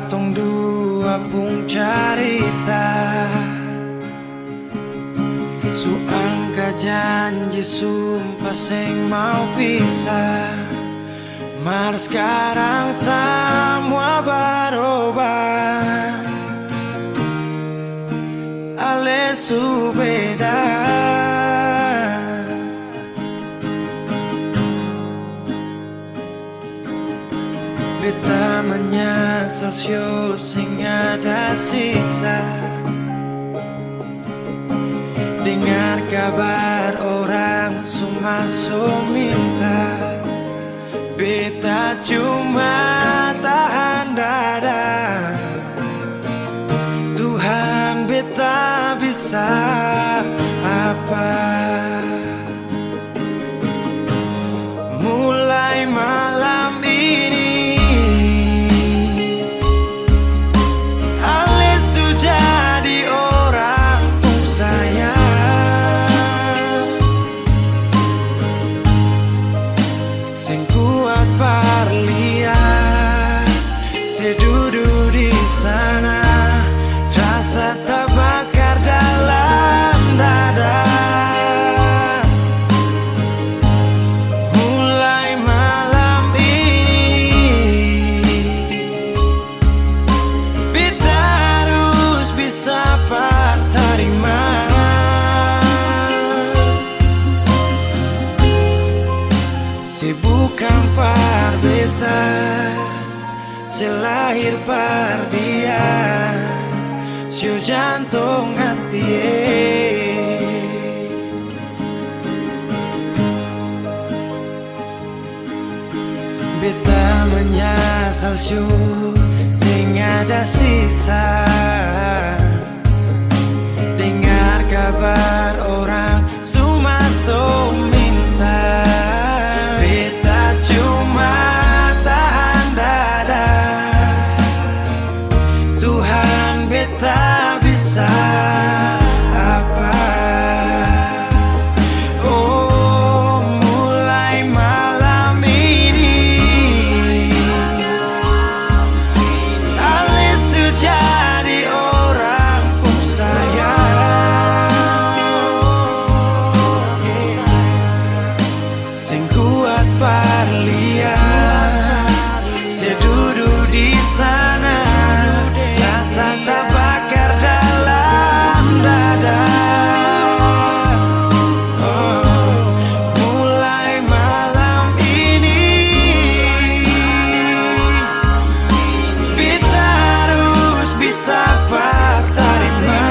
tong dua pung carita, suangka janji sumpah sing mau pisah. Mar sekarang semua berubah, ale su beda. Beta menyesal sio sing ada sisa. Dengar kabar orang semua minta, beta cuma tahan dada. Tuhan beta bisa apa? Mulai malam ini Ale sudah jadi orang pun sayang, sing kuat parlihat sedudu di sana, rasa terbakar dalam dada. Mulai malam ini beta harus bisa terima. Bukan par beta, selahir par dia, siu jantung hati. Beta menyesal siu sing ada sisa. Dengar kabar orang semua minta, cuma tahan dada. Tuhan beta bisa apa? Oh, mulai malam ini Ale sudah jadi orang pun sayang, sing kuat parlihat sedudu di sana, rasa terbakar dalam dada. Oh, mulai malam ini beta harus bisa terima.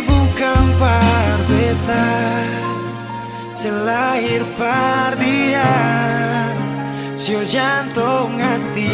Bukan par beta, selahir par dia, sio jantung hati.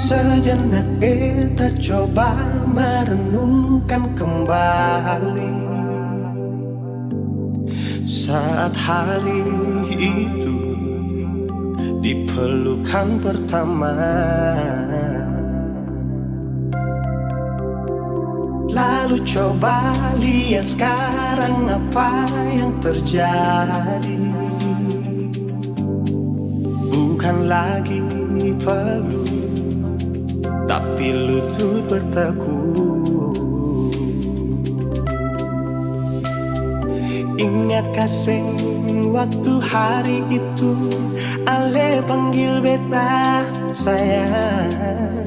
Sejenak beta coba merenungkan kembali saat hari itu di pelukan pertama. Lalu coba lihat sekarang apa yang terjadi. Bukan lagi peluk, tapi lutut bertekuk. Ingat kasih waktu hari itu Ale panggil beta sayang.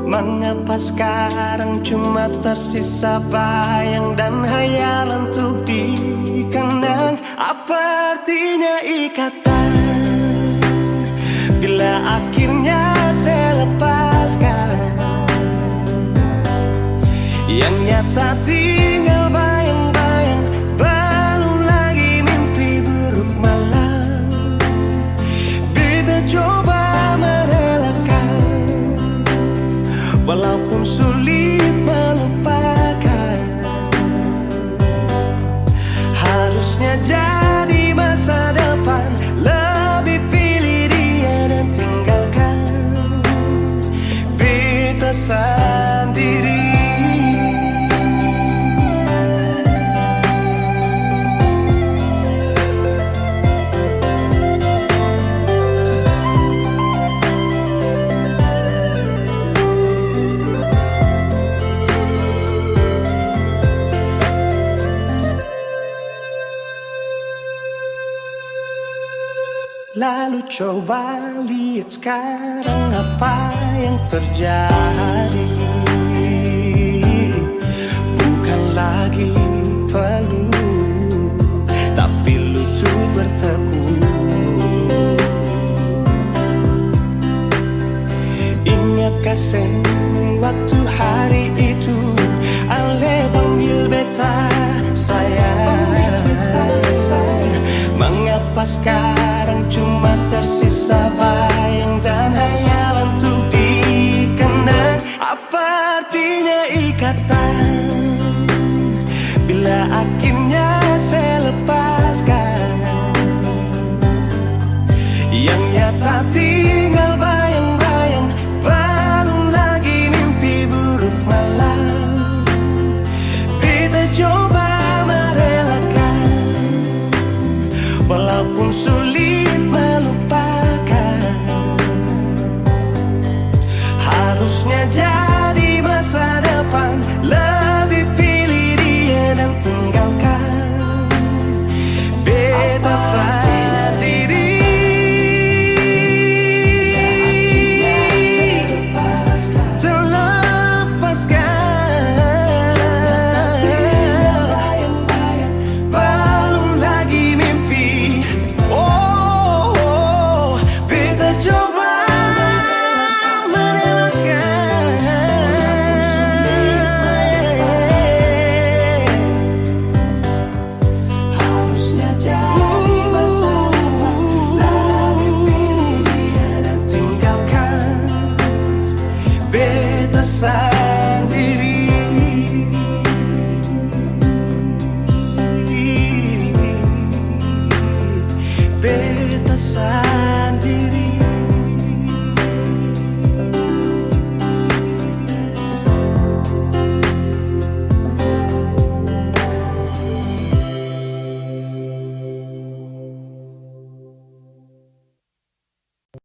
Mengapa sekarang cuma tersisa bayang dan hayalan untuk dikenang? Apa artinya ikatan bila akhirnya saya lepaskan. Yang nyata tinggal bayang-bayang, belum lagi mimpi buruk malam. Beta coba merelakan, walaupun sulit melupakan. Harusnya jadi masa depan, lebih pilih dia dan tinggalkan beta sendiri. Lalu coba lihat sekarang apa yang terjadi. Bukan lagi peluk, tapi lutut bertekuk. Ingatkah sen waktu hari itu Ale panggil beta sayang? Mengapa sekarang cuma tersisa bayang dan hayalan untuk dikenang? Apa artinya ikatan bila akhirnya saya lepaskan? Yang nyata tinggal bayang-bayang, belum lagi mimpi buruk malam. Beta coba merelakan, walaupun sulit melupakan. Harusnya jadi masa depan, lebih pilih dia dan tinggalkan beta sendiri.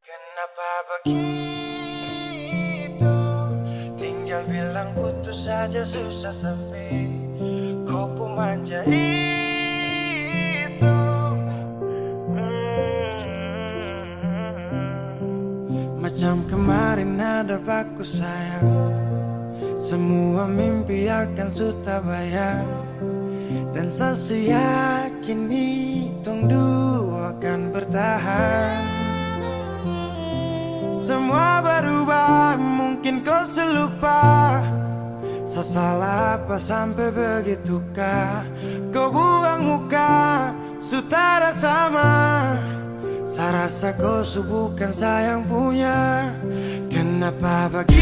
Kenapa begitu? Tinggal bilang putus saja susah sampai kau pun manja itu. Macam kemarin ada baku sayang, semua mimpi akan sudah bayang. Dan saya yakin tong dua akan bertahan. Semua berubah, mungkin kau selupa. Saya salah apa sampai begitukah? Kau buang muka, sutara sama. Saya rasa kau bukan saya yang punya. Kenapa begitu?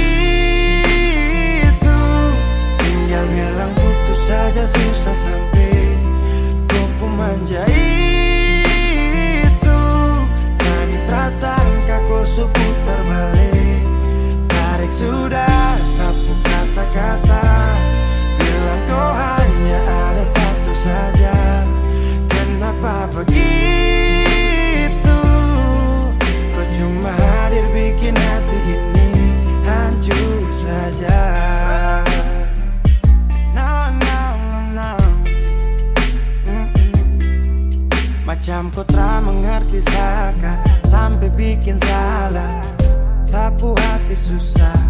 Tinggal bilang putus saja susah sampai kau pun manja itu. Sakit rasa kau putar balik, tarik sudah sapu kata-kata. Bilang kau hanya ada satu saja. Kenapa begitu? Kau cuma hadir bikin hati ini hancur saja. Macam kau tak mengerti saka, sampai bikin salah, sapu hati susah.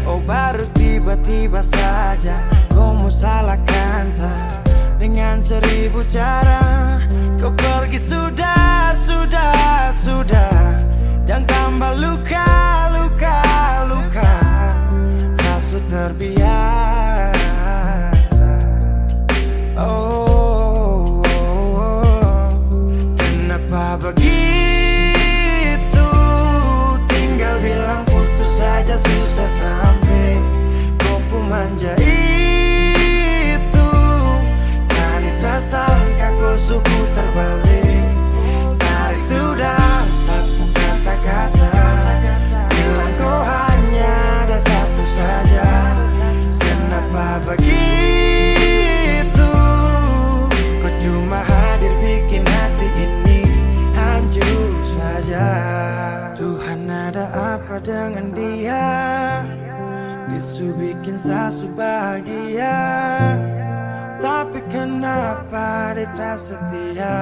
Oh baru tiba-tiba saja kau mau salahkan saya dengan 1000 cara. Kau pergi sudah. Jangan Tambah luka, luka, luka, sasu terbiasa. Oh, kenapa begitu? Tinggal bilang putus saja susah sampai kau pun manja itu. Sani tak sangka kau suku terbalik. Tarik sudah satu kata-kata, bilang kau hanya ada satu saja. Kenapa begitu? Kau cuma hadir bikin hati ini hancur saja. Tuhan, ada apa dengan dia? Disu bikin sasu bahagia, tapi kenapa dia tak setia?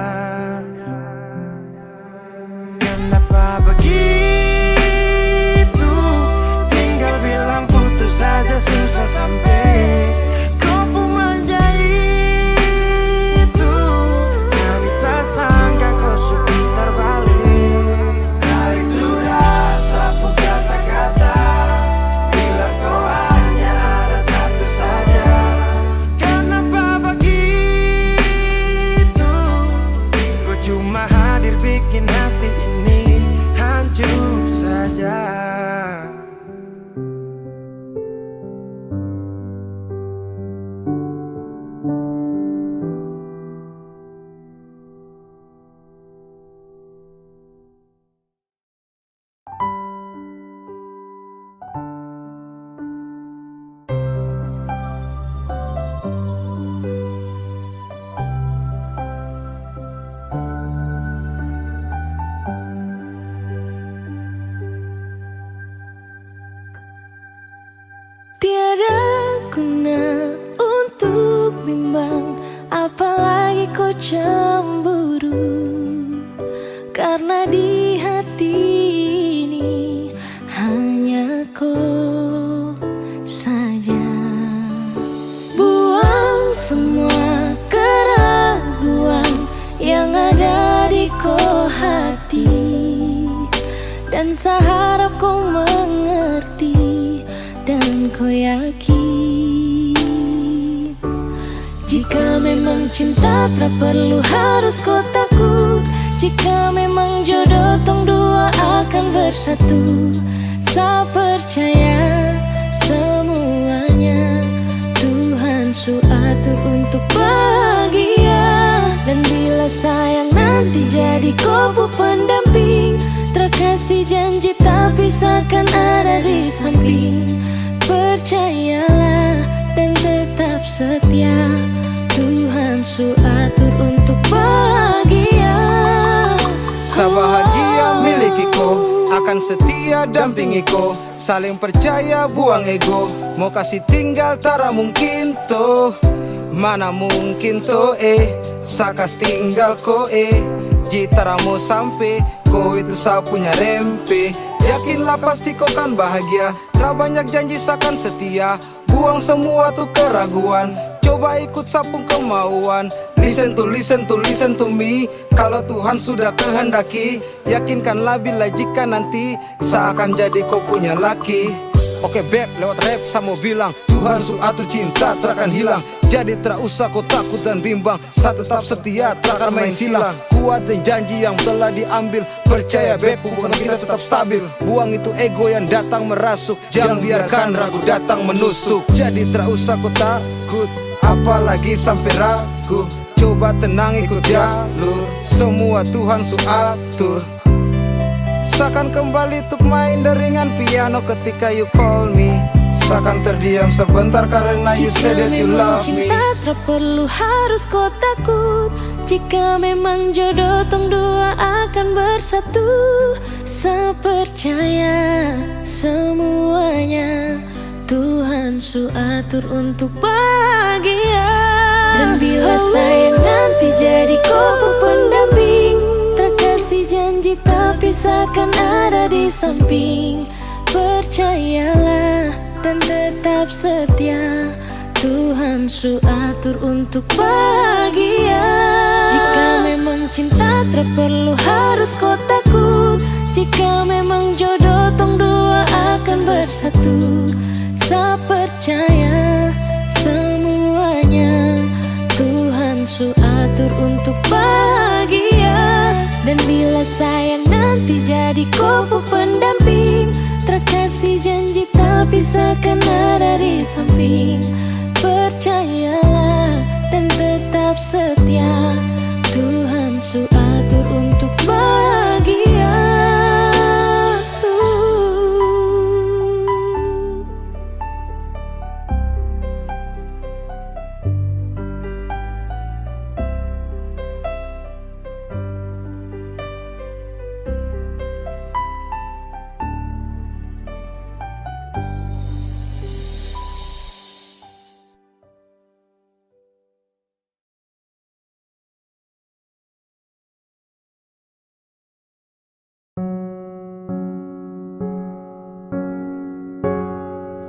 Kenapa begitu? Tinggal bilang putus saja susah sampai kau pun manja itu. Sani tak sangka kau suku terbalik. Tarik sudah sapu kata-kata, bilang kau hanya ada satu saja. Kenapa begitu? Kau cuma hadir bikin hati ini hancur saja. Tiada guna untuk bimbang, apalagi kau cemburu. Karena di hati ini hanya kau saja. Buang semua keraguan yang ada di kau hati, dan saya harap kau mengerti dan kau yakin. Jika memang cinta tak perlu harus kau takut. Jika memang jodoh tong dua akan bersatu. Saya percaya semuanya Tuhan su atur untuk bahagia. Dan bila sayang nanti jadi kau pendamping, terkasih janji tak pisahkan ada di samping. Percayalah dan tetap setia, Tuhan su atur untuk bahagia. Sabahagia miliki ko, akan setia dampingi ko. Saling percaya buang ego, mau kasih tinggal tara mungkin to. Mana mungkin to sakas tinggal ko jitara mau sampai ko itu sa punya rempe. Yakinlah pasti kau kan bahagia, tak banyak janji sakan setia. Buang semua tuh keraguan, coba ikut sapung kemauan. Listen to me. Kalau Tuhan sudah kehendaki, yakinkanlah bila jika nanti seakan jadi kau punya laki. Oke beb, lewat rap saya mau bilang, Tuhan su atur cinta takkan hilang. Jadi tak usah kau takut dan bimbang, saya tetap setia takkan main silang. Kuatin janji yang telah diambil, percaya beb hubungan kita tetap stabil. Buang itu ego yang datang merasuk, jangan biarkan ragu datang menusuk. Jadi tak usah kau takut, apalagi sampai ragu. Coba tenang ikut jalur, semua Tuhan su atur. Seakan kembali untuk main deringan piano ketika you call me. Seakan terdiam sebentar karena you said that you love me. Cinta tak perlu harus kau takut. Jika memang jodoh tong dua akan bersatu. Saya percaya semuanya Tuhan su atur untuk bahagia. Dan bila saya nanti jadi kau pendamping, terkasih janji tak pisahkan ada di samping. Percayalah dan tetap setia, Tuhan su atur untuk bahagia. Jika memang cinta tak perlu harus kau takut. Jika memang jodoh tong dua akan bersatu. Saya percaya semuanya Tuhan su atur untuk bahagia. Dan bila sayang nanti jadi kupu pendamping, terkasih janji tak pisahkan ada di samping. Percayalah dan tetap setia, Tuhan su atur untuk bahagia.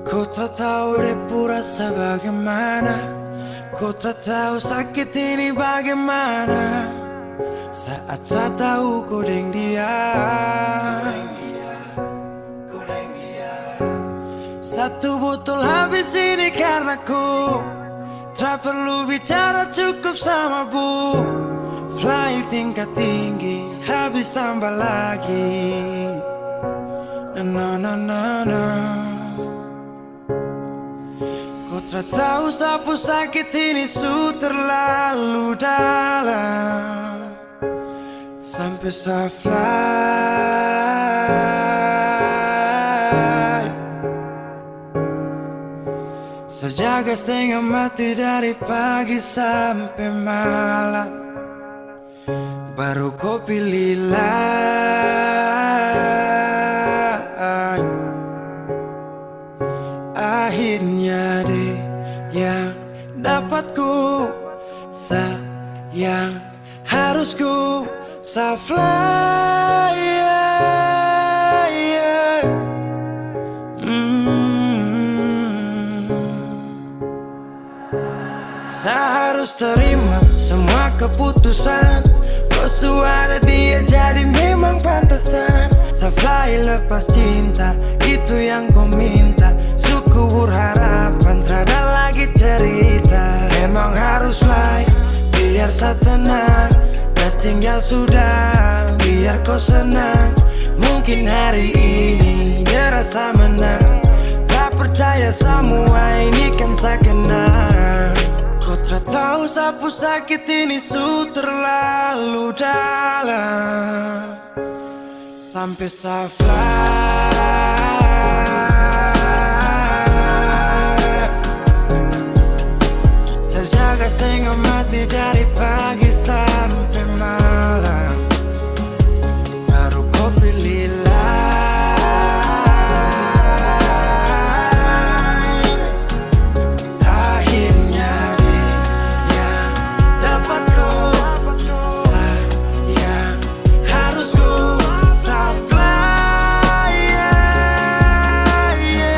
Ku tak tahu depu rasa bagaimana, ku tak tahu sakit ini bagaimana. Saat saya tahu ku deng dia, satu botol habis ini karena ku tak perlu bicara cukup sama bu. Fly tingkat tinggi habis tambah lagi. Na na na na. Ku tak tahu sapu sakit ini su terlalu dalam, sampai saya fly. Sejaga setengah mati dari pagi sampai malam, baru kau pilih lain. Akhirnya deh yang dapat ku sayang, harus ku fly, yeah. Saya harus terima semua keputusan. Kau ada dia jadi memang pantasan. Saya fly lepas cinta, itu yang kau minta. Suku berharapan, terada lagi cerita. Memang harus fly, biar saya tenang. Gas tinggal sudah, biar kau senang. Mungkin hari ini dia rasa menang. Tak percaya semua ini kan saya kenal. Kau tak tahu sapu sakit ini su terlalu dalam, sampai saya fly. Saya jaga setengah mati dari pagi sampai malam, baru kau pilih lain. Akhirnya dia yang dapat kau sayang, harus kau fly, yeah, yeah.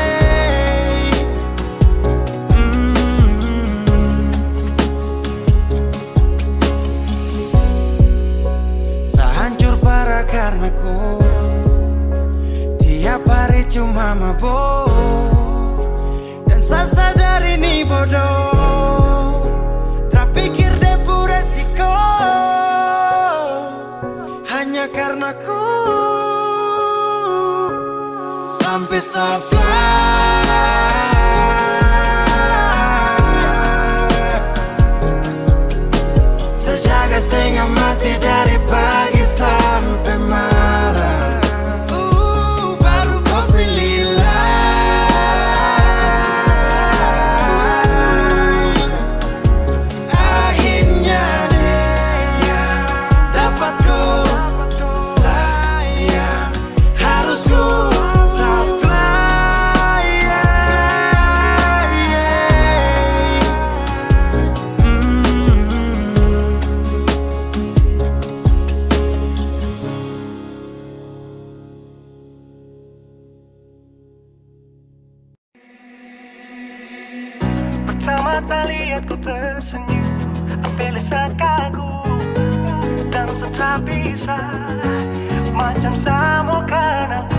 Saya hancur parah karena kau tiap hari cuma mabuk, dan saya sadar ini bodoh. Tak pikir depu resiko hanya karena ku sampai saya fly. Sejaga setengah mati dari pagi sampai malam, baru kau pilih lain. Akhirnya dia yang dapat kau sayang, harus kau fly, yeah, yeah. Pertama kali aku tersenyum, ambil saat kagum, dan setelah bisa macam samulkan aku.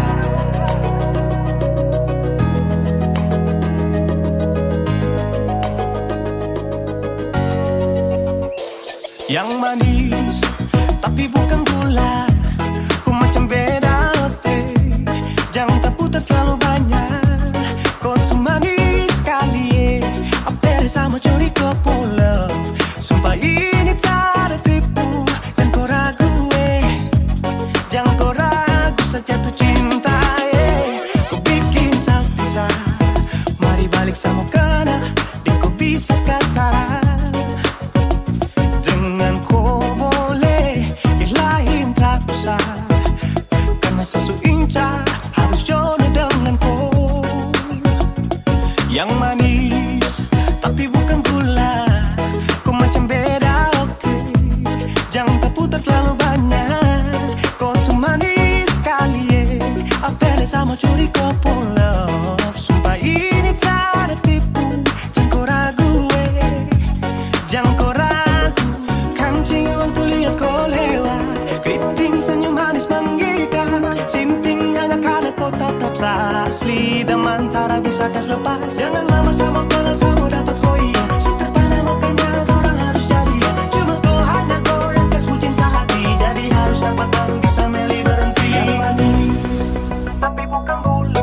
Yang manis tapi bukan gula, ku macam beda teh. Jangan tak putar terlalu banyak, kau tuh manis sekali. Apa sama curi kau pulau, sumpah ini tak ada tipu. Jangan kau ragu, jangan kau ragu saja tuh cinta. Kau bikin salsa, mari balik sama kana, di kau bisa kata. Karena sesu inca harus jodoh denganku. Yang manis tapi bukan gula, kau macam beda oke. Jangan tak putar terlalu banyak, kau tuh manis sekali. Apel sama curi kau pulau, sumpah ini tak ada tipu. Jangan kau ragu, jangan kau ragu. Kancing waktu lihat kau lewat, keriting senyum manis menggigit, sinting hanya karena kau tetap asli. Dan mantara bisa kas lepas, jangan lama sama kalau sama dapat kau iya. Sudah pandai makanya orang harus jadi ya. Cuma kau hanya kau yang kas bucin sehati, jadi harus dapat baru bisa meli berhenti. Yang manis tapi bukan gula.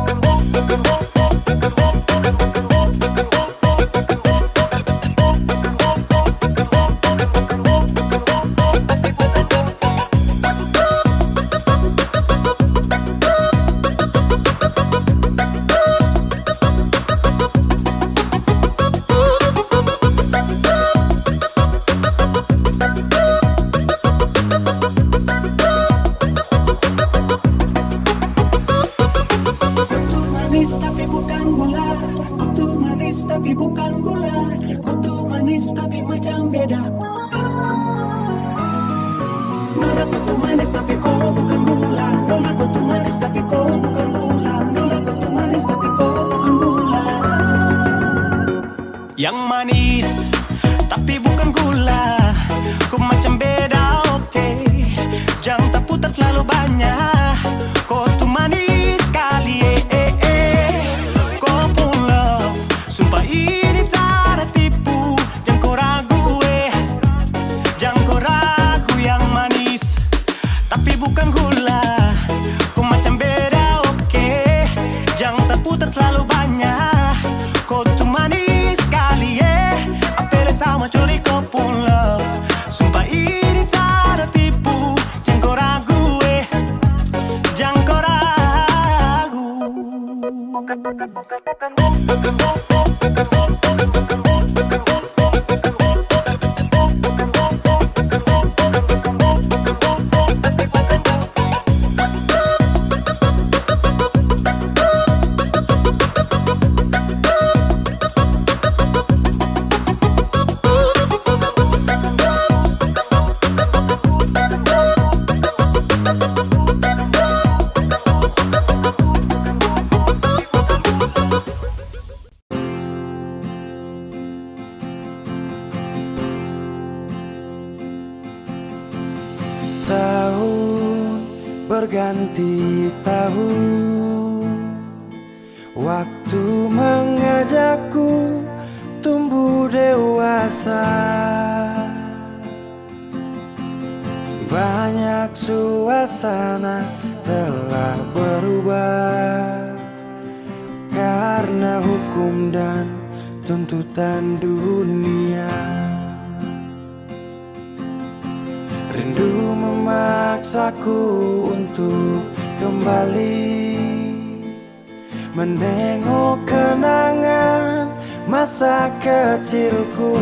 Tapi bukan gula, kau tuh manis tapi macam beda. Nona kau tuh manis tapi kau bukan gula. Nona kau tuh manis tapi kau bukan gula. Nona kau tuh manis tapi kau bukan gula. Yang manis tapi bukan gula, kau macam beda oke. Jangan tak putar terlalu banyak, kau tuh manis sekali. Kau pulau, sumpah ini tak ada tipu. Jangan kau ragu, jangan kau ragu. Yang manis tapi bukan gula, kau macam beda oke. Jangan tak putar terlalu banyak, kau tuh manis sekali. Apel sama curi kau pulau, sumpah ini tak ada tipu. Jangan kau ragu, jangan kau ragu. Tahun berganti tahun, waktu mengajakku tumbuh dewasa. Banyak suasana telah berubah karena hukum dan tuntutan dunia. Rindu memaksaku untuk kembali menengok kenangan masa kecilku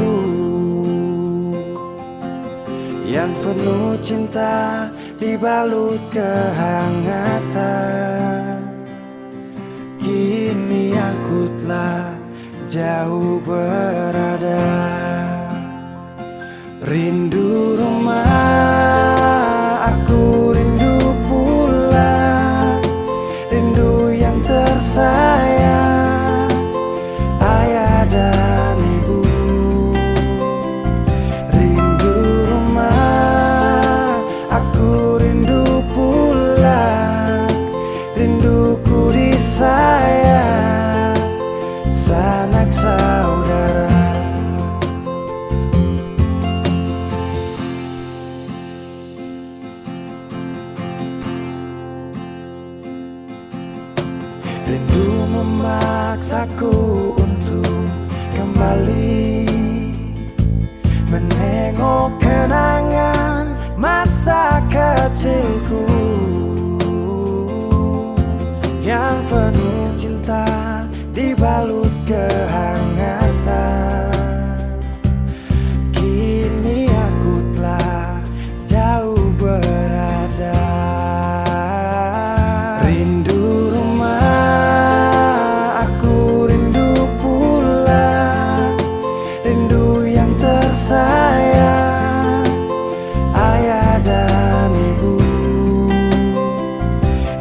yang penuh cinta dibalut kehangatan. Kini aku telah jauh berada, rindu rumah, aku rindu pulang, rindu yang tersayang, ayah dan ibu. Rindu rumah, aku rindu pulang, Rindu memaksaku untuk kembali menengok kenangan masa kecilku yang penuh cinta dibalut kehangatan. Kini aku telah jauh berada. Rindu rumah, aku rindu pulang. Rindu yang tersayang, ayah dan ibu.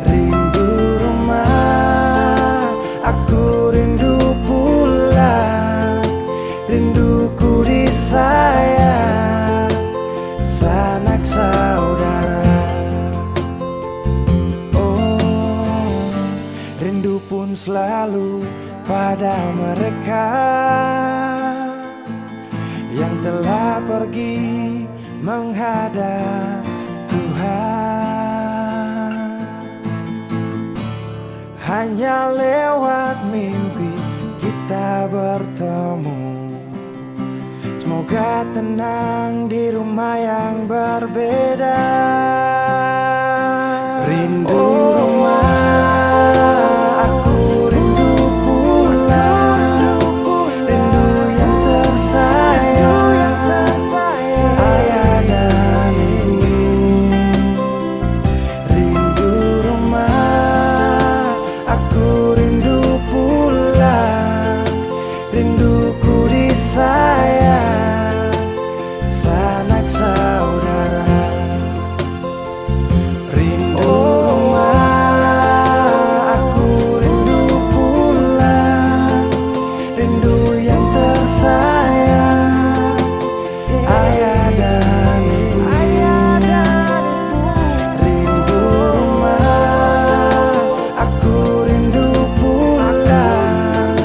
Rindu rumah, aku rindu pulang. Rinduku disayang, sanak saudara. Oh, rindu pun selalu pada mereka yang telah pergi menghadap Tuhan. Hanya lewat mimpi kita bertemu. Semoga tenang di rumah yang berbeda. Rindu rumah, aku rindu pulang. Rindu yang tersayang, ayah dan ibu. Rindu rumah, aku rindu pulang. Rinduku disayang, sanak saudara. Rindu rumah, aku rindu pulang. Rindu yang tersayang, ayah dan ibu. Rindu rumah, aku rindu pulang.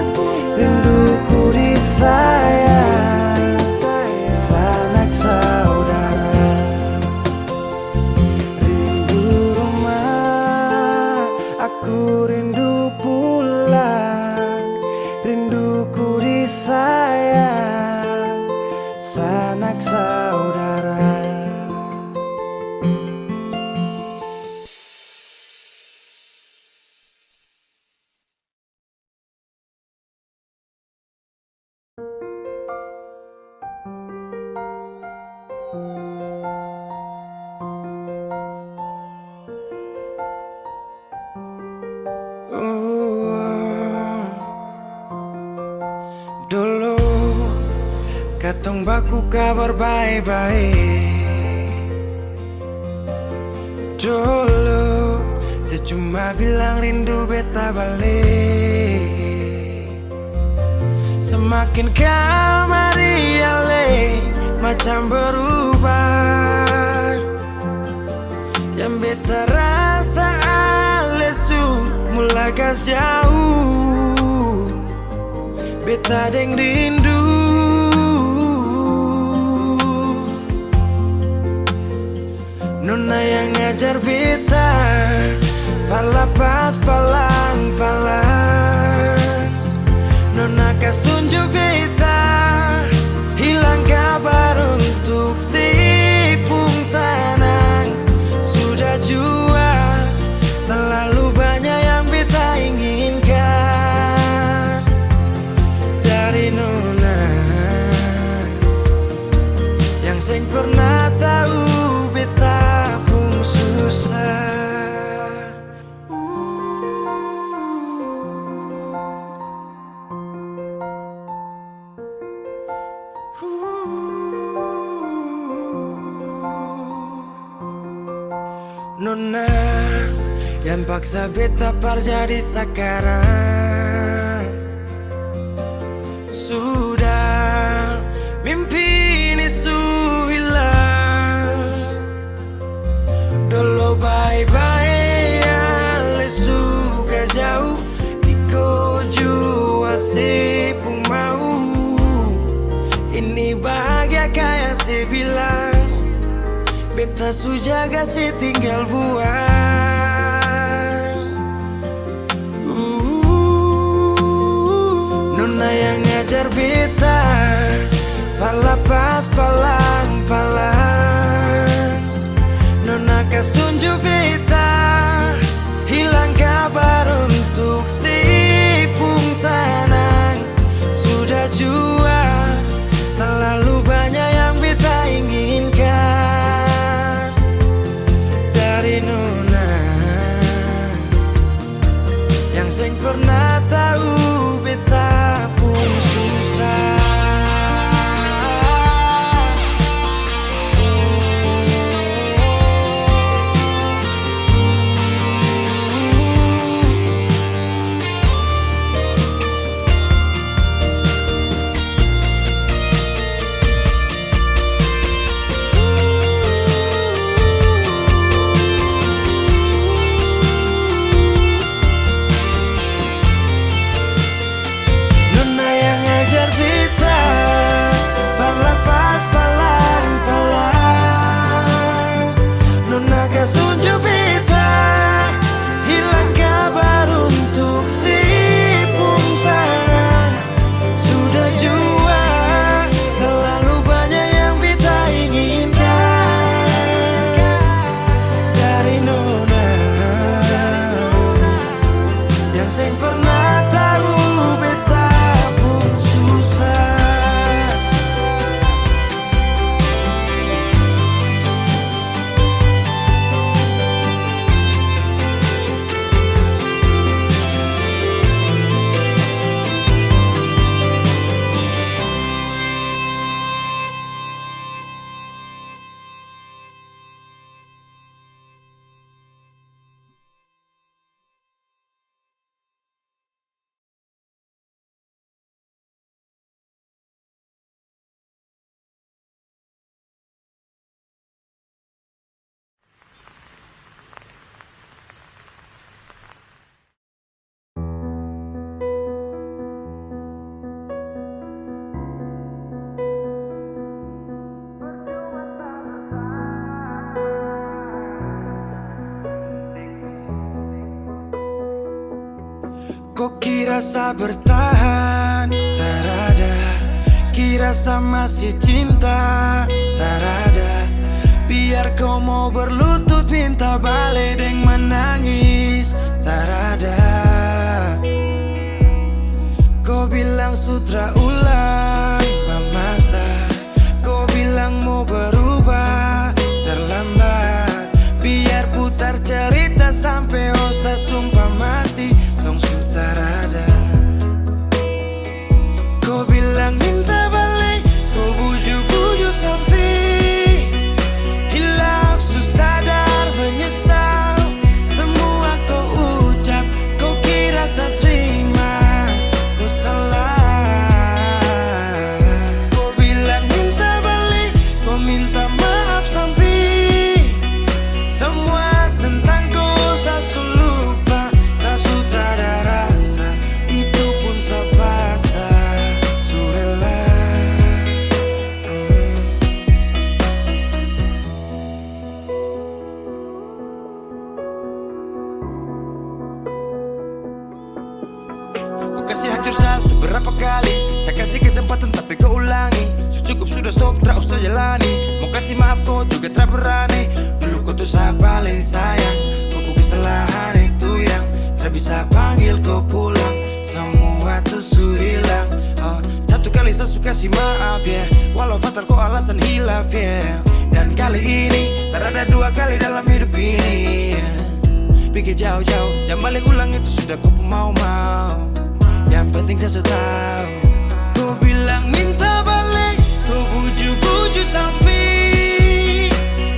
Rinduku disayang, sanak saudara. Rindu rumah, aku rindu pulang. Rinduku disayang, sanak saudara. Dulu katong baku kabar baik-baik. Dulu saya cuma bilang rindu beta balik. Semakin kamari ale macam berubah. Yang beta rasa ale su mulai gas jauh. Beta deng rindu. Nona yang ngajar beta palapas palang-palang. Nona kas tunjuk beta hilang kabar untuk si pungsanang. Sudah jua terlalu banyak yang beta inginkan dari Nona yang seng pernah tahu beta pun susah. Nona yang paksa beta par jadi sekarang. Sudah mimpi ini su hilang. Dulu bye-bye ale suka jauh. Iko jua si pun mau. Ini bahagia kayak si bilang. Beta su jaga si tinggal buang. sing pernah tahu beta pun susah. Sing pernah tahu beta pun susah. Kok kira sa bertahan? Tarada. Kira sa masih cinta? Tarada. Biar kau mau berlutut minta balik deng menangis. Tarada. Kau bilang sutra ulang pamasa. Kau bilang mau berubah terlambat. Biar putar cerita sampai osa sumpah mati. Tong sutarada. Kau bilang minta balik, kau bujuk-bujuk sampai hilaf, susah sadar menyesal. Semua kau ucap, kau kira saya terima. Kau salah. Kau bilang minta balik, kau minta maaf sampai semua tentang kau saya lupa. Tak sutradara rasa, itu pun saya paksa. Surela. Kau kasih hancur saya seberapa kali. Saya kasih kesempatan tapi kau ulangi. Cukup sudah stop, tak usah jalani. Mau kasih maaf kau juga tak berani. Dulu kau tuh saya paling sayang. Kau bukan kesalahan itu yang tak bisa panggil kau pulang. Semua tuh su hilang. Satu kali saya suka kasih maaf ya, walau fatal kau alasan hilaf ya. Dan kali ini tak ada dua kali dalam hidup ini ya. Pikir jauh-jauh, jangan balik ulang itu sudah kau mau-mau. Yang penting saya tahu. Kau bilang minta balik, kau bujuk-bujuk sampai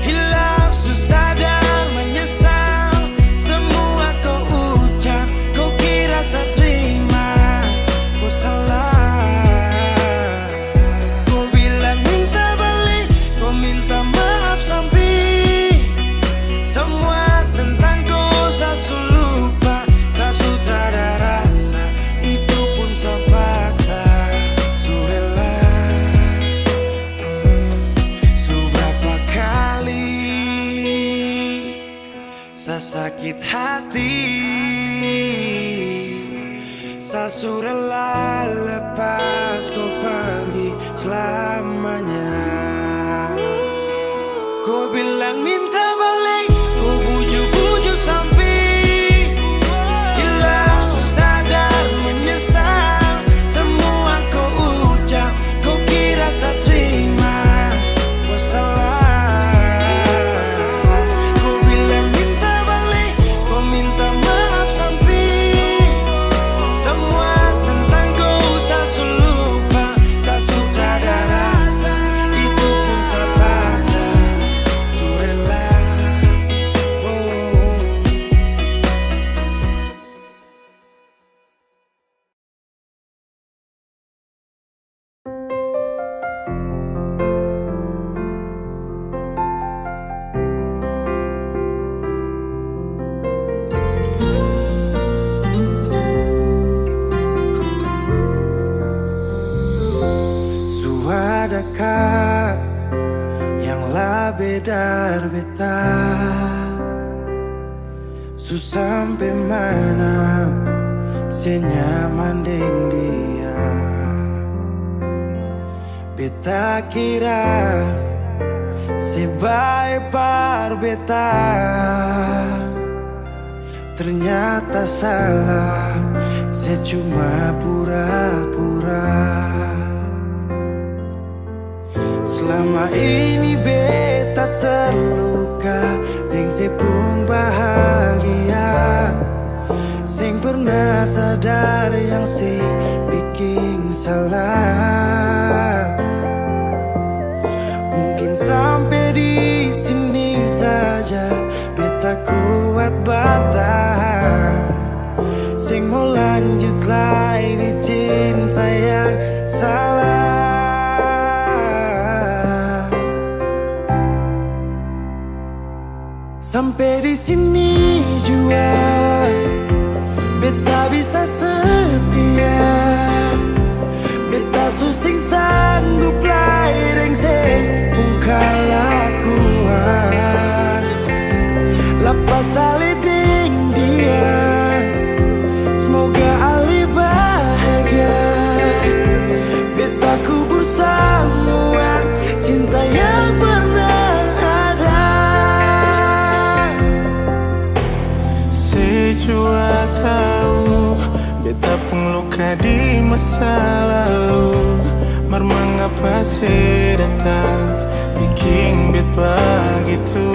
hilaf, susah sadar menyesal. Semua kau ucap, kau kira saya terima. Kau salah. Kau bilang minta balik, kau minta maaf sampai semua tentang kau saya lupa. Tak sutradara rasa, itu pun saya paksa. Surela. Seberapa kali saya sakit hati, saya surela lepas kau pergi selamanya. Kau bilang minta balik, kau bujuk-bujuk sampai hilaf, susah sadar menyesal. Semua kau ucap, kau kira saya terima. Kau salah. Kau bilang minta balik, kau minta maaf sampai luka yang lah bedar beta. Sampai mana senyaman deng dia. Beta kira sebaik par beta, ternyata salah, saya cuma pura-pura. Selama ini beta terluka, deng se pun bahagia. Sing pernah sadar yang si bikin salah. Mungkin sampai di sini saja beta kuat bertahan. Sing mau lanjut lagi di cinta yang salah. Sampai di sini juga beta bisa setia. Beta susing sanggup lain se kelakuan. Lepas saliding dia, semoga Ali bahagia. Beta kubur semua cinta yang pernah ada. Sejua tahu beta pun luka di masa lalu. Mar mengapa saya datang bikin beta begitu.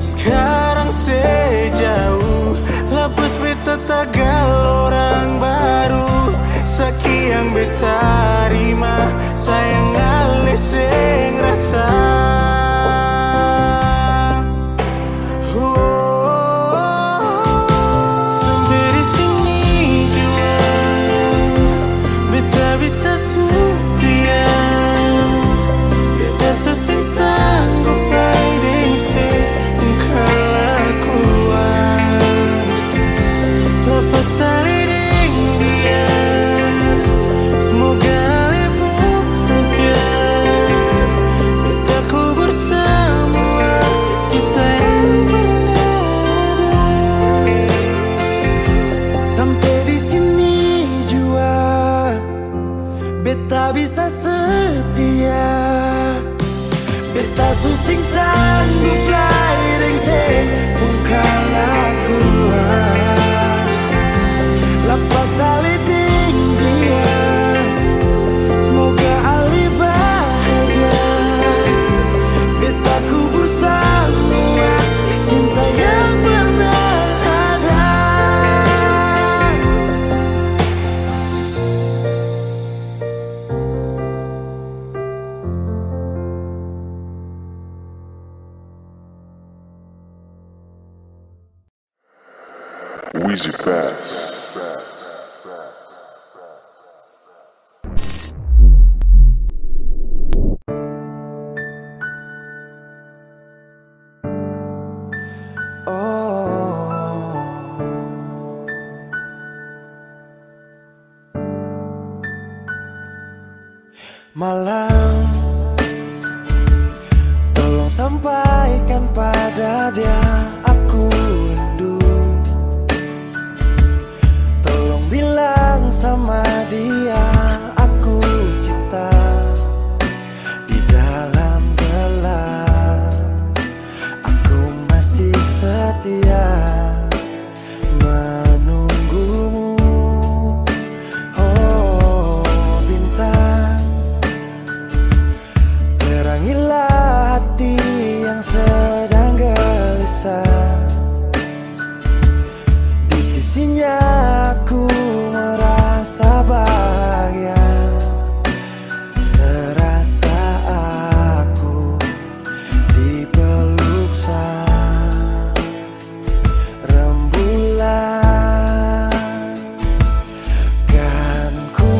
Sekarang saya jauh, lepas beta tagal orang baru. Sekian beta terima, sayang alis yang rasa. Sampai di sini juga beta bisa setia. Beta susah sanggup lain se kelakuan. Lepas saliding dia, semoga lebih bahagia. Beta kubur semua kisah yang pernah ada. Sampai di sini juga beta bisa setia. Beta susing sanggup lain se kelakuan. Lepas saliding dia, semoga Ali bahagia. Beta kubur semua cinta yang pernah ada. Weezy Bass. Malam, tolong sampaikan pada dia aku rindu. Tolong bilang sama dia aku cinta. Di dalam gelap aku masih setia menunggumu. Oh bintang, terangilah hati yang sedang gelisah. Di sisinya aku merasa bahagia. Serasa aku dipeluk sang rembulan. Kan ku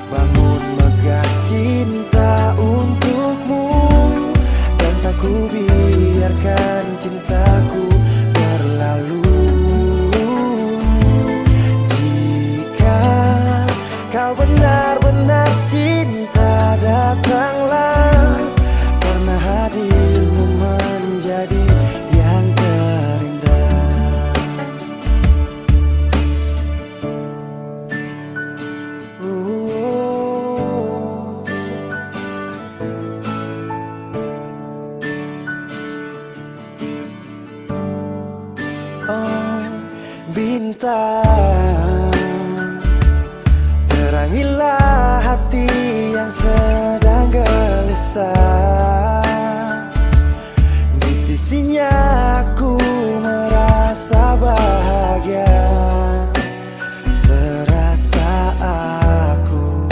bangun megah cinta untukmu, dan tak ku biarkan cintaku berlalu. Jika kau benar cinta. Terangilah hati yang sedang gelisah. Di sisinya aku merasa bahagia. Serasa aku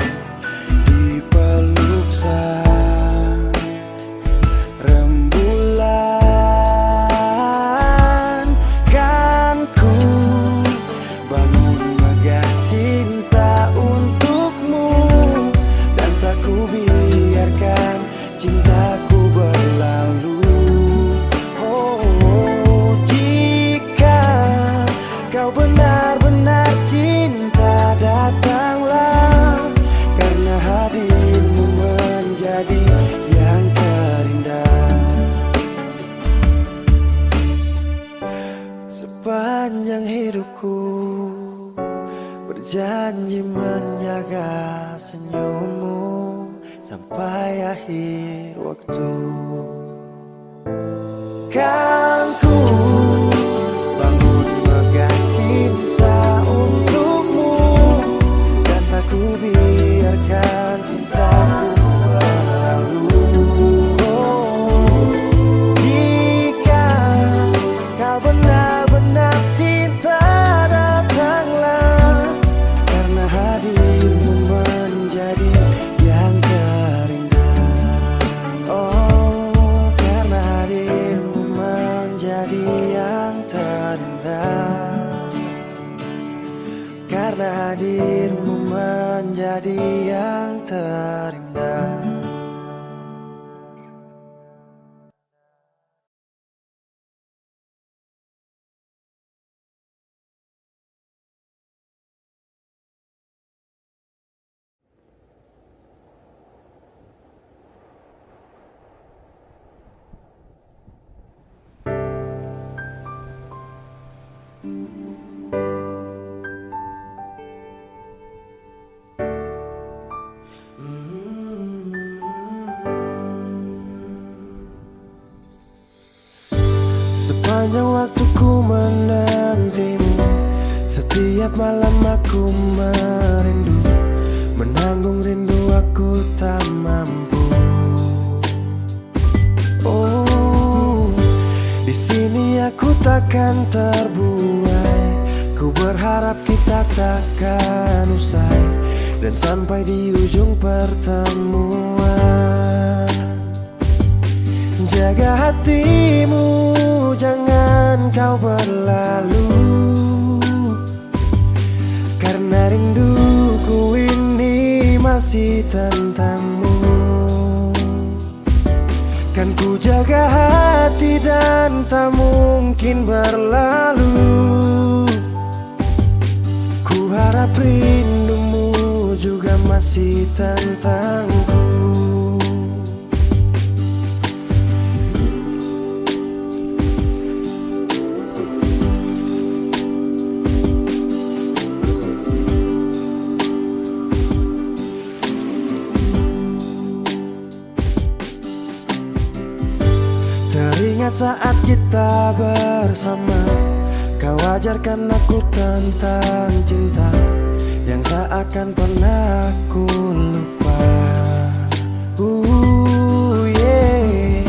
dipeluk sang rembulan. Kan ku bangun megah cinta untukmu, dan tak ku biarkan cintaku berlalu. Oh, jika kau benar-benar cinta, datanglah, karena hadirmu menjadi yang terindah. Sepanjang hidupku berjanji menjaga senyummu sampai akhir waktu. Kan ku bangun megah cinta untukmu, dan tak ku biarkan cintaku berlalu. Oh, jika kau benar-benar cinta, datanglah, karena hadirmu menjadi yang terindah. Oh, karena hadirmu menjadi yang terindah. Karena hadirmu menjadi yang terindah. Sepanjang waktu ku menantimu, setiap malam aku merindu, menanggung rindu aku tak mampu. Oh, di sini aku takkan terbuai. Ku berharap kita takkan usai, dan sampai di ujung pertemuan. Jaga hatimu, jangan kau berlalu, karena rinduku ini masih tentangmu. Kan ku jaga hati dan tak mungkin berlalu. Ku harap rindumu juga masih tentangku. Teringat saat kita bersama, kau ajarkan aku tentang cinta yang tak akan pernah aku lupa. Yeah.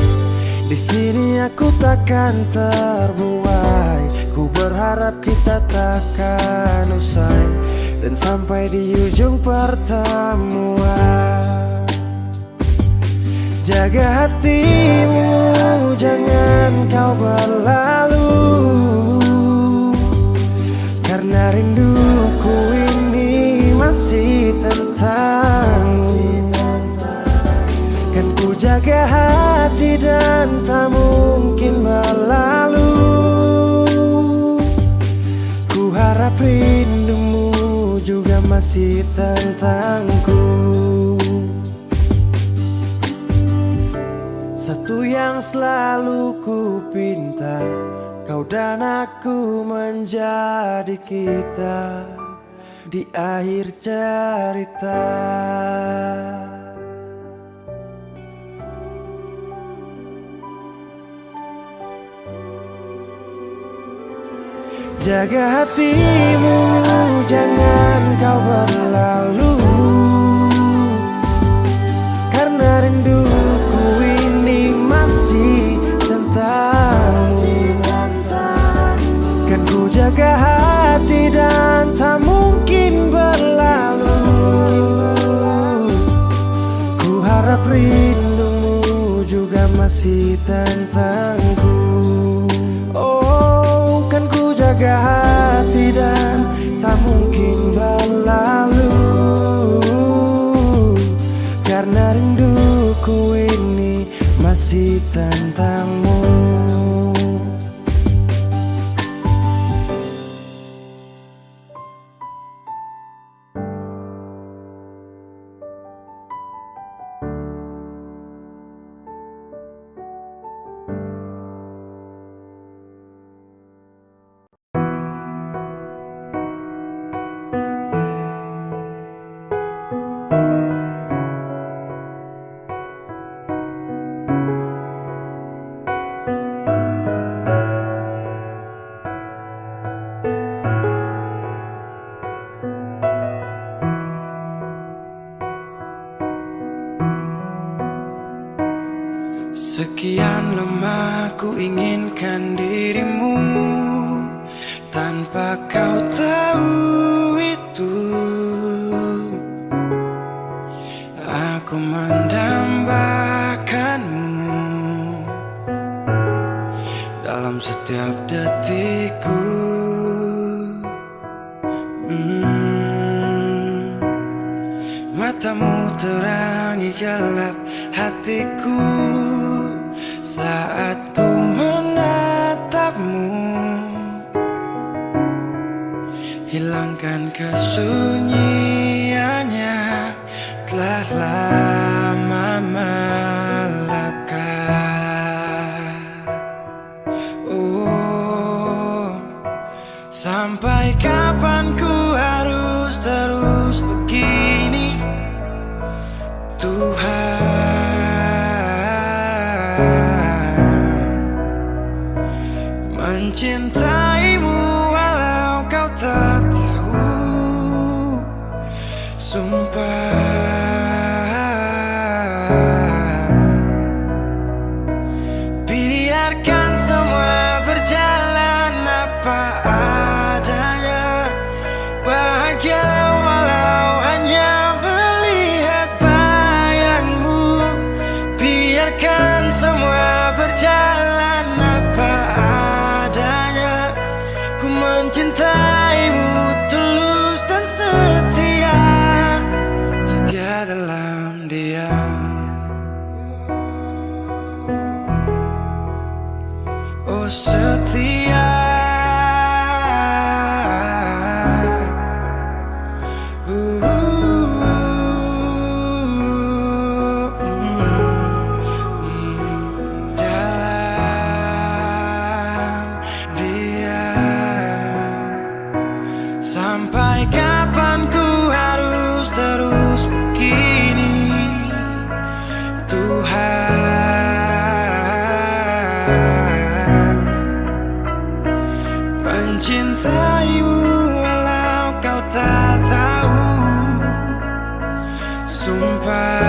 Di sini aku takkan terbuai. Ku berharap kita takkan usai, dan sampai di ujung pertemuan. Jaga hatimu, jangan kau berlalu, karena rinduku ini masih tentangmu. Kan ku jaga hati dan tak mungkin berlalu. Ku harap rindumu juga masih tentangku. Satu yang selalu ku pinta, kau dan aku menjadi kita di akhir cerita. Jaga hatimu, jangan kau berlalu, karena rinduku ini masih tentangmu. Kan ku jaga hati dan tak mungkin berlalu. Ku harap rindumu juga masih tentangku. Oh, kan ku jaga hati dan tak mungkin berlalu, karena rinduku ini masih tentangmu. Sekian lama ku inginkan dirimu, tanpa kau tahu itu. Aku mendambakanmu dalam setiap detikku. Matamu terangi gelap hatiku saat ku menatapmu. Hilangkan kesunyiannya, telah lama melekat. Oh, sampai kapan ku harus terus begini, Tuhan? Mencintaimu walau kau tak tahu, sumpah. Biarkan semua berjalan apa adanya, bahagia walau hanya melihat bayangmu. Biarkan semua berjalan apa adanya, ku mencintaimu tulus dan setia, setia dalam diam. Oh setia, dalam diam. Sampai kapan ku harus terus begini, Tuhan? Mencintaimu walau kau tak tahu, sumpah.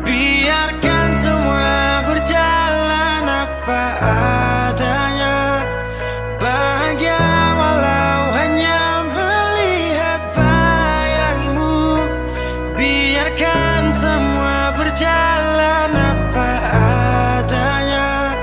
Biarkan semua berjalan apa adanya, bahagia walau hanya melihat bayangmu. Biarkan semua berjalan apa adanya,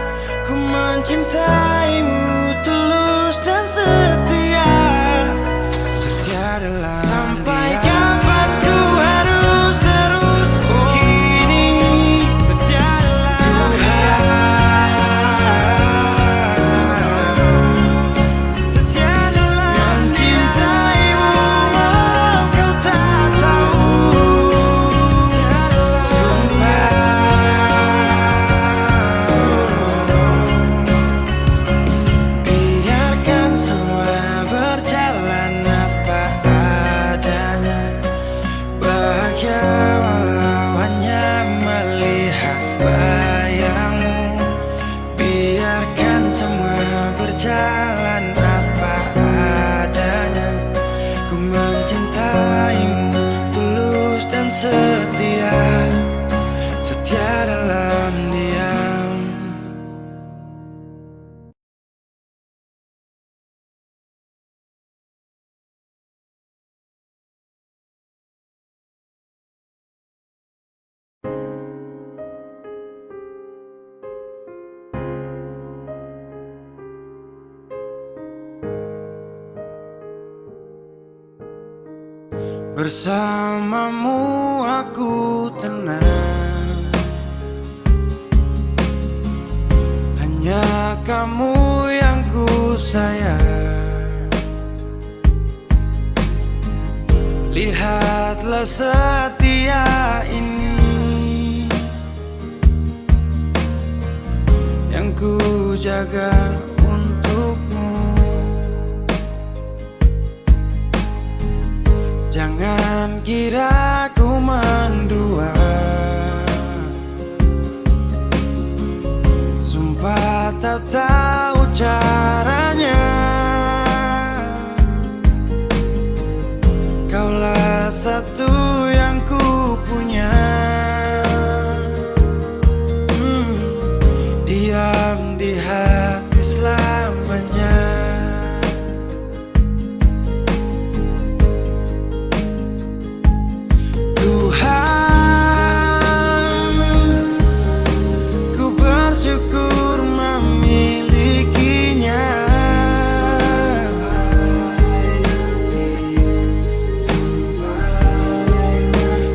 Bersamamu aku tenang, hanya kamu yang ku sayang. Lihatlah setia ini yang ku jaga untukmu. Jangan kira ku mendua, sumpah tak tahu caranya. Kaulah satu yang ku punya. Diam di hati selamanya. Tuhan, ku bersyukur memilikinya.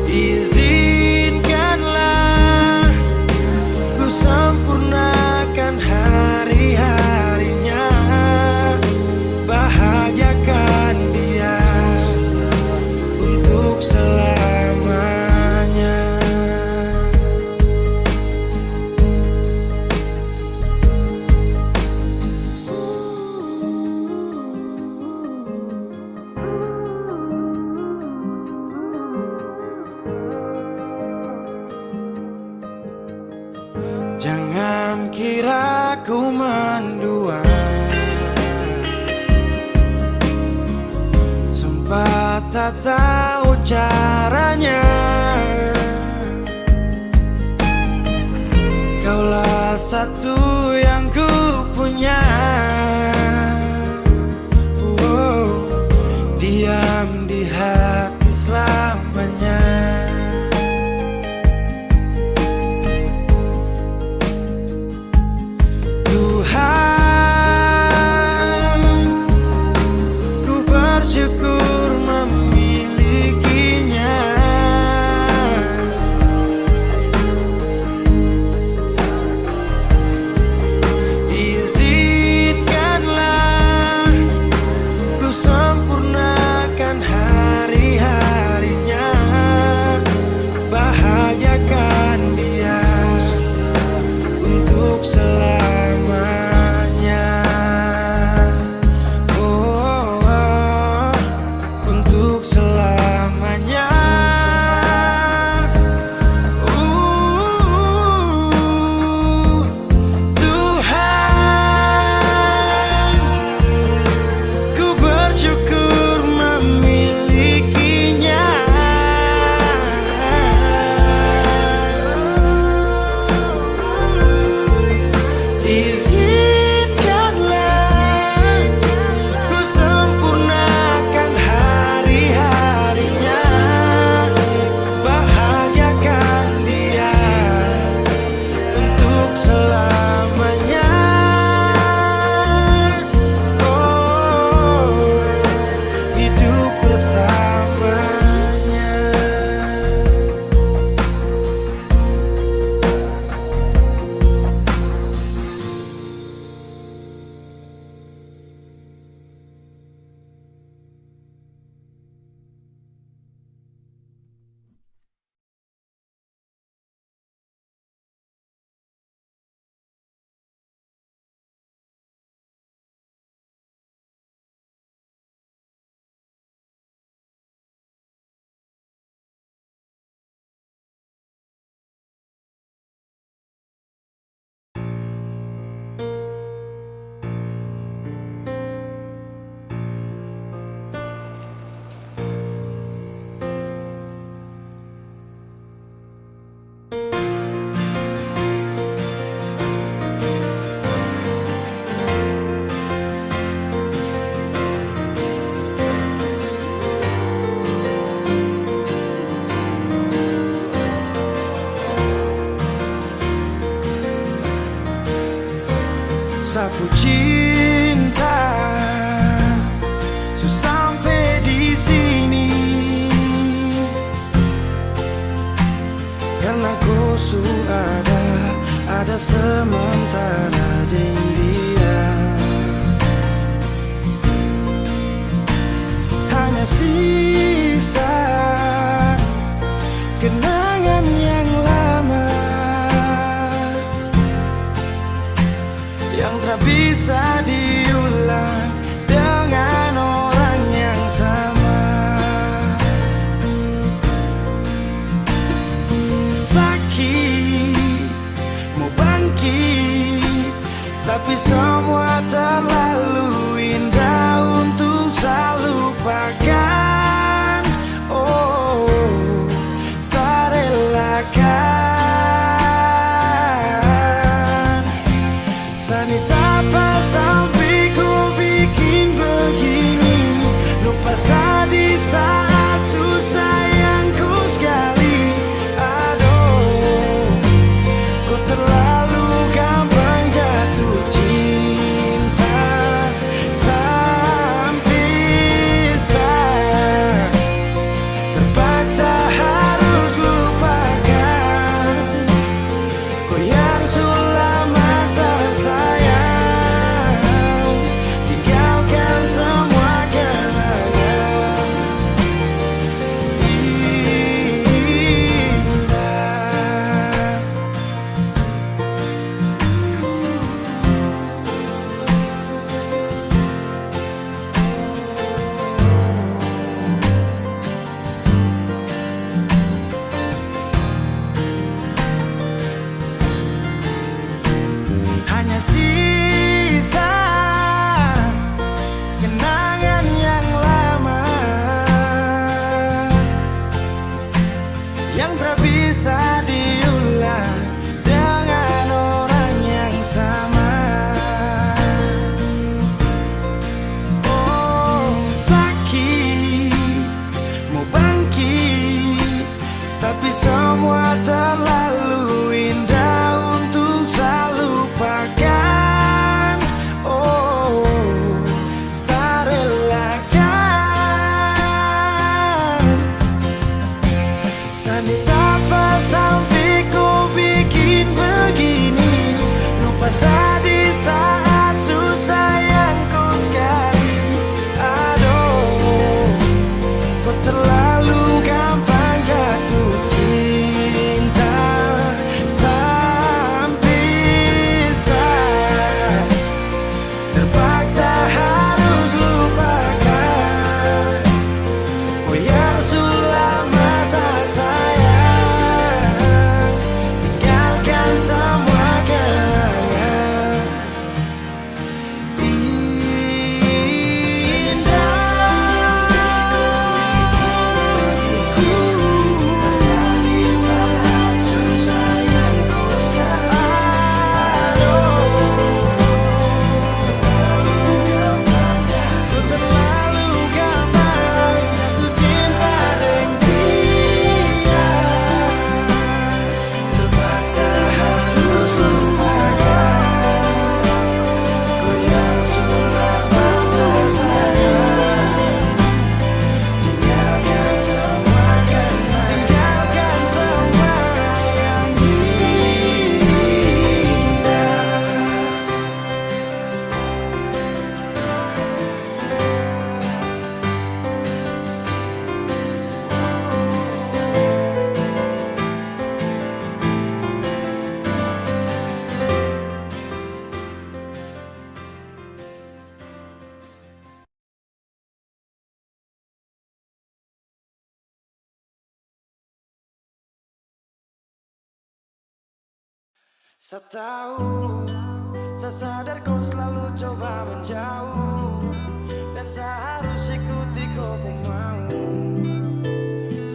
Izinkanlah ku sempurnakan hari-harinya, bahagiakan dia untuk selamanya. Jangan kira ku mendua, sumpah tak tahu caranya. Kaulah satu yang ku punya. Diam di hati selamanya. Tuhan, ku bersyukur memilikinya. Izinkanlah ku sempurnakan hari-harinya, bahagiakan dia untuk selamanya. Untuk selamanya. Tuhan, ku bersyukur memilikinya. Izinkanlah ku sempurnakan hari-harinya, bahagiakan dia untuk selamanya. Hidup bersamanya. Sapu cinta, so sampai di sini. Kosu ada sementara di dia. Hanya sisa kenangan yang lama yang tak bisa diulang dengan orang yang sama. Sakit, mau bangkit, tapi semua terlalu indah untuk saya lupakan. Oh, saya relakan. Sani sapa sampai ku bikin begini, lupa saya di saat susah yang ku sekali. Aduh, ku terlalu gampang jatuh cinta sampai saya terpaksa harus lupakan kau yang sudah masa sayang, tinggalkan semua kenangan indah. Hanya sisa kenangan yang lama yang tak bisa diulang dengan orang yang sama. Oh, sakit, mau bangkit, tapi semua terlalu indah untuk saya lupakan. Oh, saya relakan. Sani sapa sampai ku bikin begini, lupa saya di saat susah yang ku sekali. Aduh, ku terlalu gampang jatuh cinta sampai saya terpaksa harus lupakan kau yang sudah masa sayang, tinggalkan semua kenangan Saya tahu, saya sadar kau selalu coba menjauh, dan saya harus ikuti kau mau.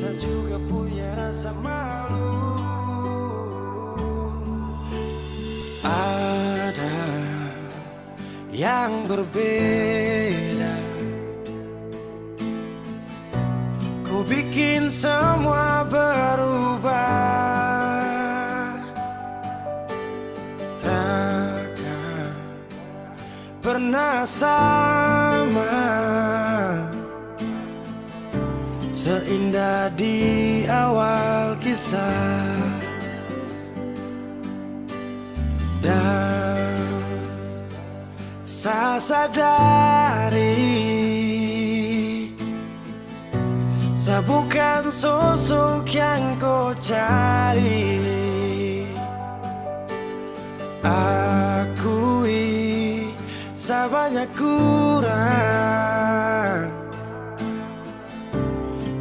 Saya juga punya rasa malu. Ada yang berbeda, ku bikin semua berubah. Pernah sama, seindah di awal kisah. Dan saya sadari saya bukan sosok yang kau cari. Akui saya banyak kurang,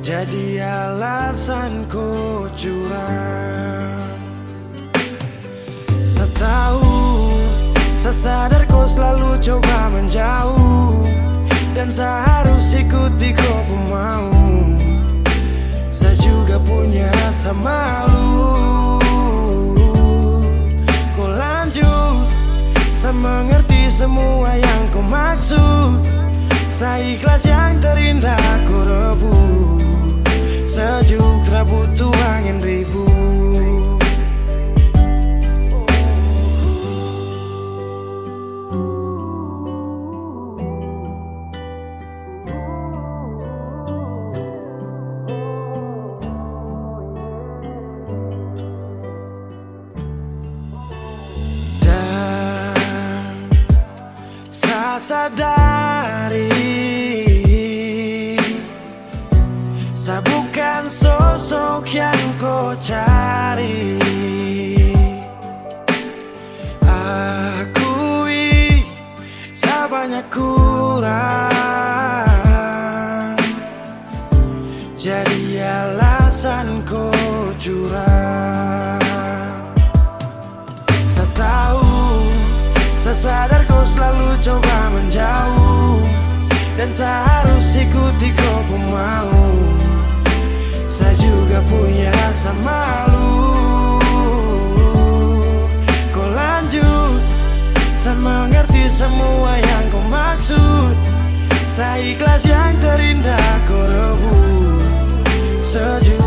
jadi alasan kau curang. Saya tahu, saya sadar kau selalu coba menjauh, dan saya harus ikuti kau mau. Saya juga punya rasa malu. Kau lanjut, saya mengerti semua yang kau maksud. Saya ikhlas yang terindah kau rebut. Sejuk tak butuh angin ribut. Saya sadari saya bukan sosok yang kau cari. Akui saya banyak kurang, jadi alasan kau curang. Saya tahu, saya sadar kau selalu coba menjauh, dan saya harus ikuti kau mau. Saya juga punya rasa malu. Kau lanjut, saya mengerti semua yang kau maksud. Saya ikhlas yang terindah kau rebut. Sejuk